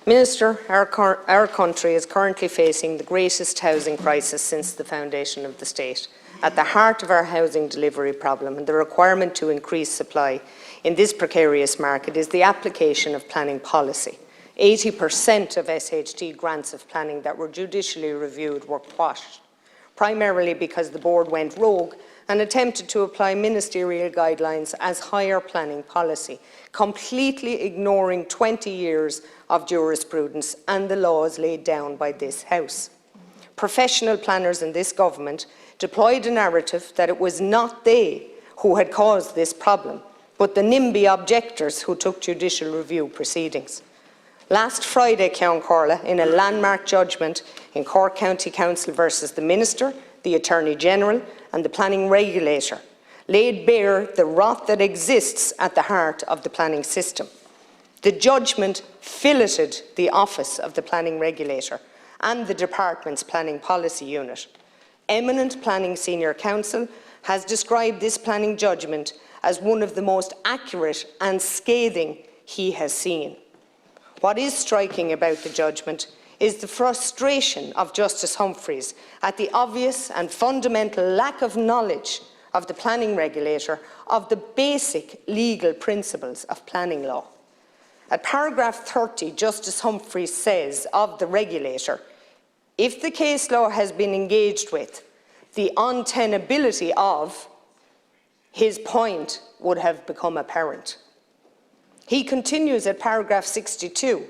Minister, our country is currently facing the greatest housing crisis since the foundation of the state. At the heart of our housing delivery problem and the requirement to increase supply in this precarious market is the application of planning policy. 80% of SHT grants of planning that were judicially reviewed were quashed, primarily because the board went rogue and attempted to apply ministerial guidelines as higher planning policy, completely ignoring 20 years of jurisprudence and the laws laid down by this House. Professional planners in this government deployed a narrative that it was not they who had caused this problem, but the NIMBY objectors who took judicial review proceedings. Last Friday, Ceann Comhairle, in a landmark judgment in Cork County Council versus the Minister, the Attorney General and the planning regulator, laid bare the rot that exists at the heart of the planning system. The judgment filleted the office of the planning regulator and the department's planning policy unit. Eminent planning senior counsel has described this planning judgment as one of the most accurate and scathing he has seen. What is striking about the judgment is the frustration of Justice Humphreys at the obvious and fundamental lack of knowledge of the planning regulator of the basic legal principles of planning law. At paragraph 30, Justice Humphreys says of the regulator, if the case law has been engaged with, the untenability of his point would have become apparent. He continues at paragraph 62,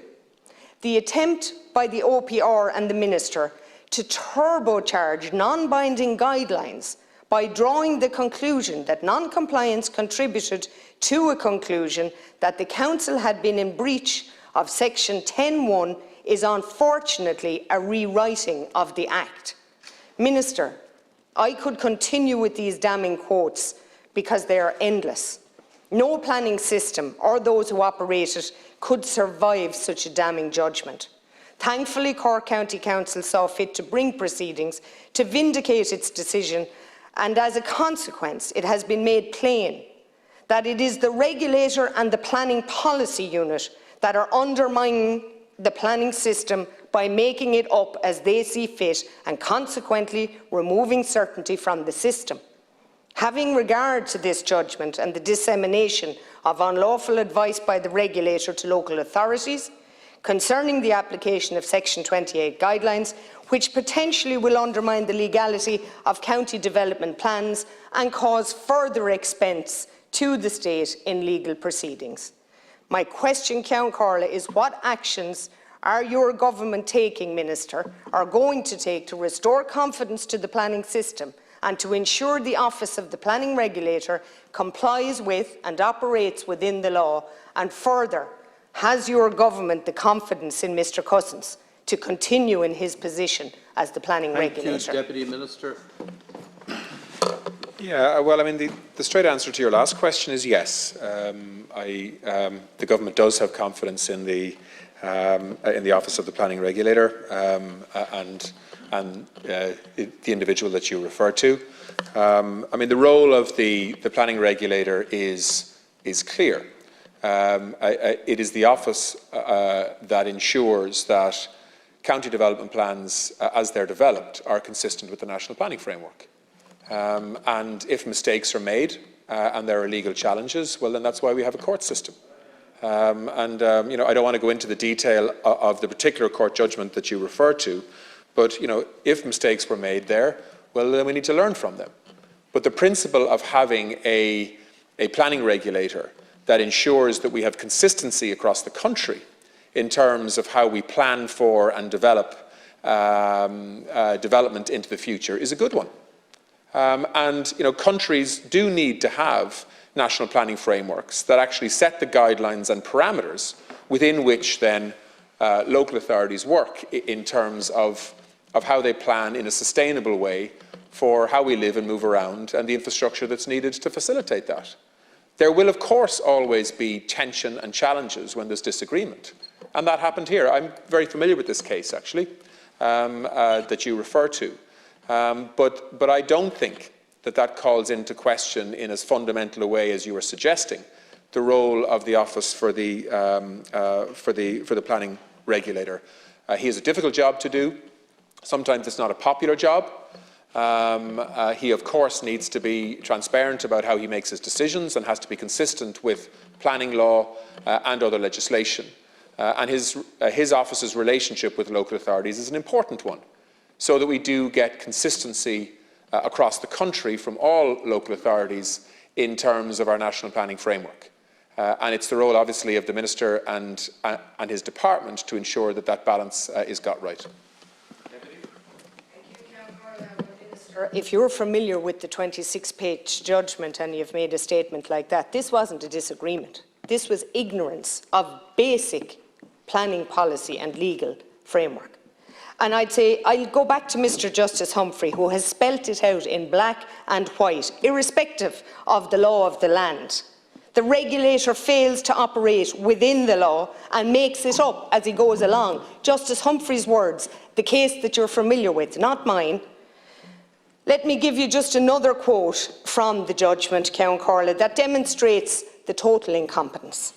the attempt by the OPR and the Minister to turbocharge non-binding guidelines by drawing the conclusion that non-compliance contributed to a conclusion that the Council had been in breach of section 10(1) is unfortunately a rewriting of the Act. Minister, I could continue with these damning quotes because they are endless. No planning system or those who operate it could survive such a damning judgment. Thankfully, Cork County Council saw fit to bring proceedings to vindicate its decision, and as a consequence, it has been made plain that it is the regulator and the planning policy unit that are undermining the planning system by making it up as they see fit and consequently removing certainty from the system. Having regard to this judgment and the dissemination of unlawful advice by the regulator to local authorities concerning the application of Section 28 guidelines, which potentially will undermine the legality of county development plans and cause further expense to the state in legal proceedings. My question, Ceann Comhairle, is what actions are your government taking, Minister, or going to take to restore confidence to the planning system and to ensure the Office of the Planning Regulator complies with and operates within the law? And further, has your government the confidence in Mr Cousins to continue in his position as the planning regulator? Deputy Minister. Yeah, well, I mean, the straight answer to your last question is yes. The government does have confidence in the Office of the Planning Regulator and the individual that you refer to. I mean, the role of the Planning Regulator is clear. It is the office that ensures that county development plans, as they're developed, are consistent with the National Planning Framework. And if mistakes are made and there are legal challenges, well, then that's why we have a court system. You know, I don't want to go into the detail of the particular court judgment that you refer to, but you know, if mistakes were made there, well, then we need to learn from them. But the principle of having a planning regulator that ensures that we have consistency across the country in terms of how we plan for and develop development into the future is a good one. And you know, countries do need to have national planning frameworks that actually set the guidelines and parameters within which then local authorities work in terms of how they plan in a sustainable way for how we live and move around and the infrastructure that's needed to facilitate that. There will, of course, always be tension and challenges when there's disagreement. And that happened here. I'm very familiar with this case, actually, that you refer to. But I don't think that calls into question in as fundamental a way as you are suggesting the role of the Office for the Planning regulator. He has a difficult job to do. Sometimes it's not a popular job. He, of course, needs to be transparent about how he makes his decisions and has to be consistent with planning law and other legislation. And his office's relationship with local authorities is an important one, so that we do get consistency across the country from all local authorities in terms of our national planning framework. And it's the role, obviously, of the Minister and his department to ensure that that balance is got right. If you're familiar with the 26-page judgment and you've made a statement like that, this wasn't a disagreement. This was ignorance of basic planning policy and legal framework. And I'd say, I'll go back to Mr. Justice Humphrey, who has spelt it out in black and white, irrespective of the law of the land. The regulator fails to operate within the law and makes it up as he goes along. Justice Humphrey's words, the case that you're familiar with, not mine. Let me give you just another quote from the judgment, Count Corley, that demonstrates the total incompetence.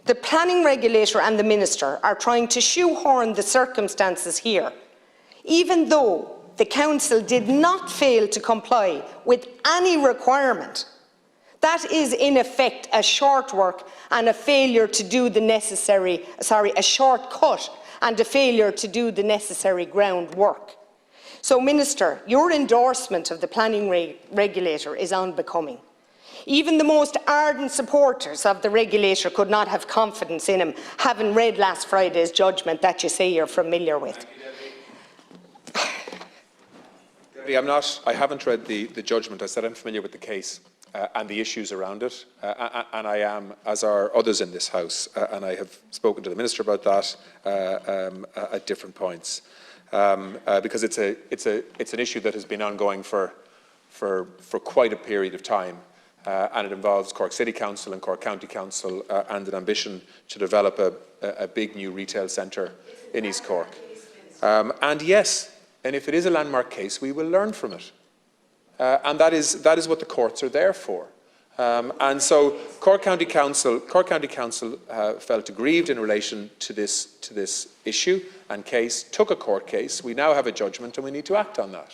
The planning regulator and the minister are trying to shoehorn the circumstances here, even though the council did not fail to comply with any requirement. That is, in effect, a short work and a failure to do the necessary, a shortcut and a failure to do the necessary groundwork. So, Minister, your endorsement of the planning regulator is unbecoming. Even the most ardent supporters of the regulator could not have confidence in him, having read last Friday's judgment that you say you're familiar with. I haven't read the judgment. I said I'm familiar with the case and the issues around it, and I am, as are others in this House, and I have spoken to the Minister about that at different points. Because it's an issue that has been ongoing for quite a period of time, and it involves Cork City Council and Cork County Council and an ambition to develop a big new retail centre in East Cork. And yes, and if it is a landmark case, we will learn from it, and that is what the courts are there for. And so Cork County Council felt aggrieved in relation to this issue and case, took a court case. We now have a judgment and we need to act on that.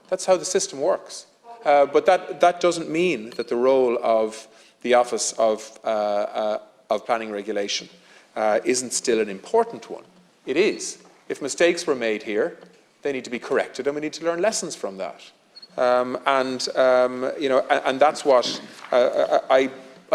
That's how the system works. But that doesn't mean that the role of the Office of Planning Regulation isn't still an important one. It is. If mistakes were made here, they need to be corrected and we need to learn lessons from that. And that's what I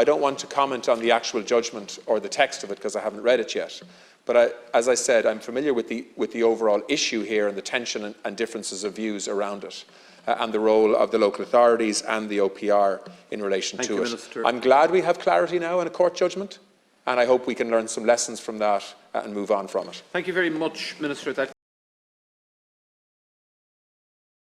don't want to comment on the actual judgment or the text of it because I haven't read it yet. But as I said, I'm familiar with the overall issue here and the tension and differences of views around it, and the role of the local authorities and the OPR in relation to it. Minister. I'm glad we have clarity now in a court judgment, and I hope we can learn some lessons from that and move on from it. Thank you very much, Minister.